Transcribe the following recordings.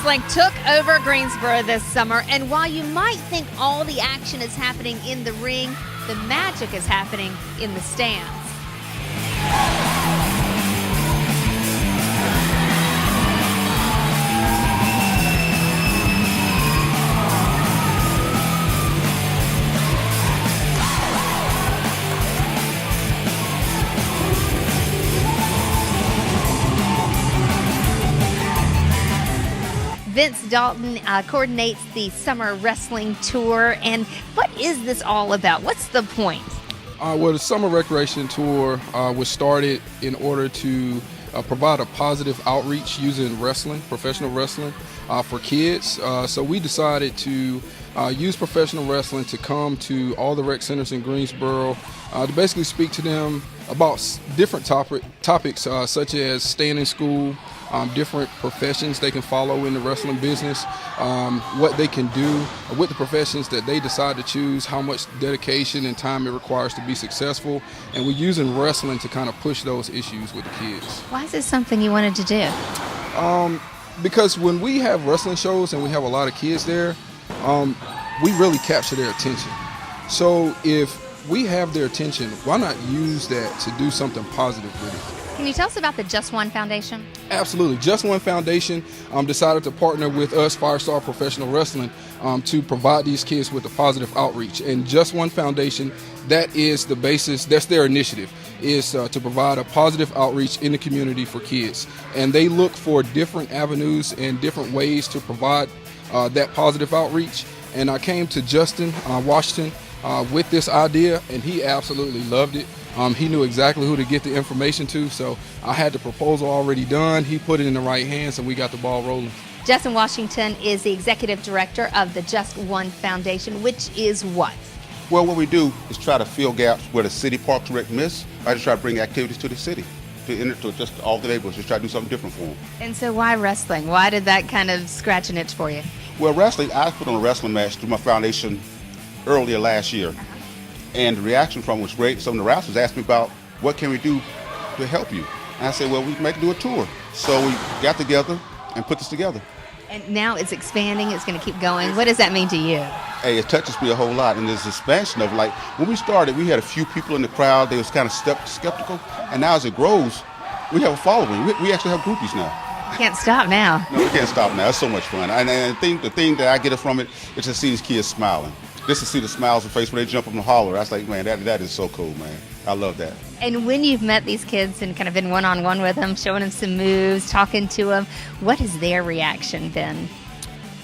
Wrestling took over Greensboro this summer, and while you might think all the action is happening in the ring, the magic is happening in the stands. Vince Dalton coordinates the summer wrestling tour. And what is this all about? What's the point? Well, the summer recreation tour was started in order to provide a positive outreach using wrestling, professional wrestling, for kids. So we decided to use professional wrestling to come to all the rec centers in Greensboro to basically speak to them about different topics such as staying in school, different professions they can follow in the wrestling business, what they can do with the professions that they decide to choose, how much dedication and time it requires to be successful. And we're using wrestling to kind of push those issues with the kids. Why is this something you wanted to do? Because when we have wrestling shows and we have a lot of kids there, we really capture their attention. So if we have their attention, why not use that to do something positive with it? Can you tell us about the Just One Foundation? Absolutely. Just One Foundation decided to partner with us, Firestar Professional Wrestling, to provide these kids with a positive outreach. And Just One Foundation, that is the basis, that's their initiative, is to provide a positive outreach in the community for kids. And they look for different avenues and different ways to provide that positive outreach. And I came to Justin Washington with this idea, and he absolutely loved it. He knew exactly who to get the information to, so I had the proposal already done. He put it in the right hands, and we got the ball rolling. Justin Washington is the executive director of the Just One Foundation, which is what? Well, what we do is try to fill gaps where the city parks and rec miss. I just try to bring activities to the city, to just all the neighborhoods, just try to do something different for them. And so why wrestling? Why did that kind of scratch an itch for you? Well, wrestling, I put on a wrestling match through my foundation earlier last year. And the reaction from it was great. Some of the wrestlers asked me about what can we do to help you. And I said, well, we can do a tour. So we got together and put this together. And now it's expanding. It's going to keep going. What does that mean to you? Hey, it touches me a whole lot. And there's expansion of, like, when we started, we had a few people in the crowd. They was kind of skeptical. And now as it grows, we have a following. We actually have groupies now. You can't stop now. No, we can't stop now. It's so much fun. And the thing that I get from it is to see these kids smiling. Just to see the smiles on their face when they jump up and holler. I was like, man, that is so cool, man. I love that. And when you've met these kids and kind of been one-on-one with them, showing them some moves, talking to them, what has their reaction been?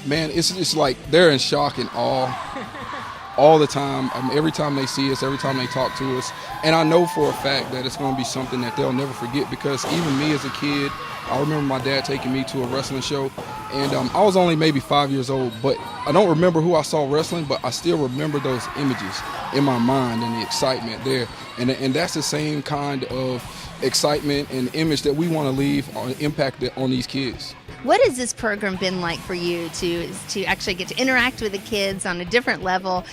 Man, it's just like they're in shock and awe all the time. Every time they see us, every time they talk to us. And I know for a fact that it's going to be something that they'll never forget, because even me as a kid, I remember my dad taking me to a wrestling show, and I was only maybe 5 years old, but I don't remember who I saw wrestling, but I still remember those images in my mind and the excitement there. And that's the same kind of excitement and image that we want to leave on impact on these kids. What has this program been like for you to actually get to interact with the kids on a different level,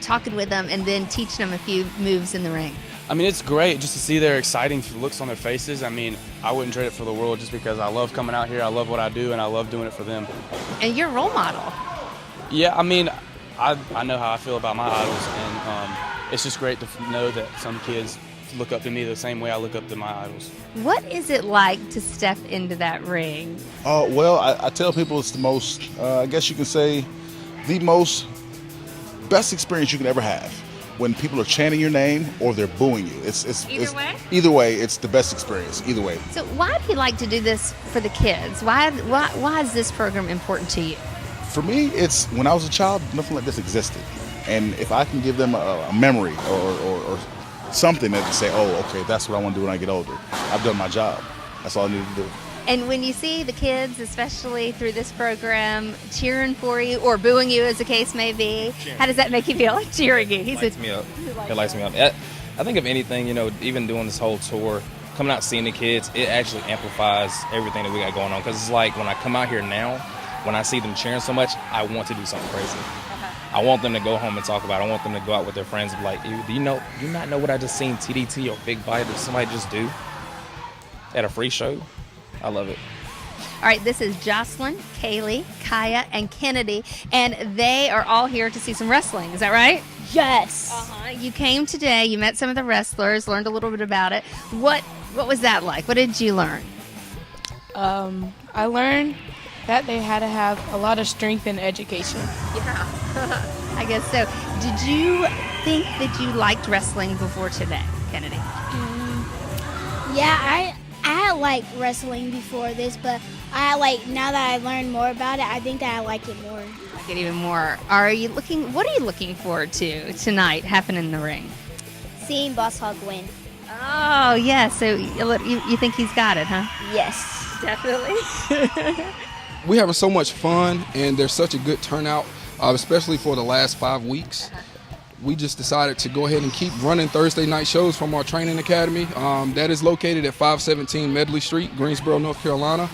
talking with them and then teaching them a few moves in the ring? I mean, it's great just to see their exciting looks on their faces. I mean, I wouldn't trade it for the world, just because I love coming out here, I love what I do, and I love doing it for them. And you're a role model. Yeah, I mean, I know how I feel about my idols, and it's just great to know that some kids look up to me the same way I look up to my idols. What is it like to step into that ring? Well, I tell people it's the most, I guess you can say, the most best experience you can ever have. When people are chanting your name or they're booing you. Either way, it's the best experience, either way. So why do you like to do this for the kids? Why is this program important to you? For me, it's when I was a child, nothing like this existed. And if I can give them a memory or something that they say, oh, okay, that's what I want to do when I get older, I've done my job. That's all I need to do. And when you see the kids, especially through this program, cheering for you or booing you, as the case may be, how does that make you feel? Cheering you. It lights me up. It lights me up. I think if anything, even doing this whole tour, coming out seeing the kids, it actually amplifies everything that we got going on. Because it's like when I come out here now, when I see them cheering so much, I want to do something crazy. I want them to go home and talk about it. I want them to go out with their friends and be like, do you not know what I just seen TDT or Big Bite or somebody just do at a free show? I love it. All right, this is Jocelyn, Kaylee, Kaya, and Kennedy, and they are all here to see some wrestling. Is that right? Yes. You came today. You met some of the wrestlers, learned a little bit about it. What was that like? What did you learn? I learned that they had to have a lot of strength and education. Yeah, I guess so. Did you think that you liked wrestling before today, Kennedy? Yeah, I had liked wrestling before this, but now that I learned more about it, I think that I like it more. Like it even more. What are you looking forward to tonight happening in the ring? Seeing Boss Hog win. Oh, yeah. So you think he's got it, huh? Yes. Definitely. We're having so much fun, and there's such a good turnout, especially for the last 5 weeks. We just decided to go ahead and keep running Thursday night shows from our training academy. That is located at 517 Medley Street, Greensboro, North Carolina.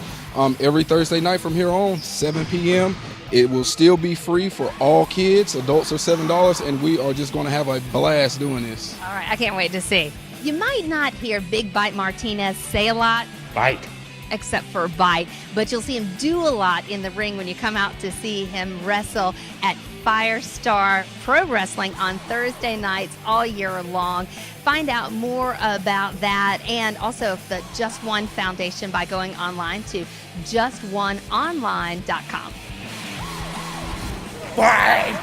Every Thursday night from here on, 7 p.m. It will still be free for all kids. Adults are $7, and we are just going to have a blast doing this. All right, I can't wait to see. You might not hear Big Bite Martinez say a lot. Bite. Except for bite, but you'll see him do a lot in the ring when you come out to see him wrestle at Firestar Pro Wrestling on Thursday nights all year long. Find out more about that and also the Just One Foundation by going online to justoneonline.com. Bite.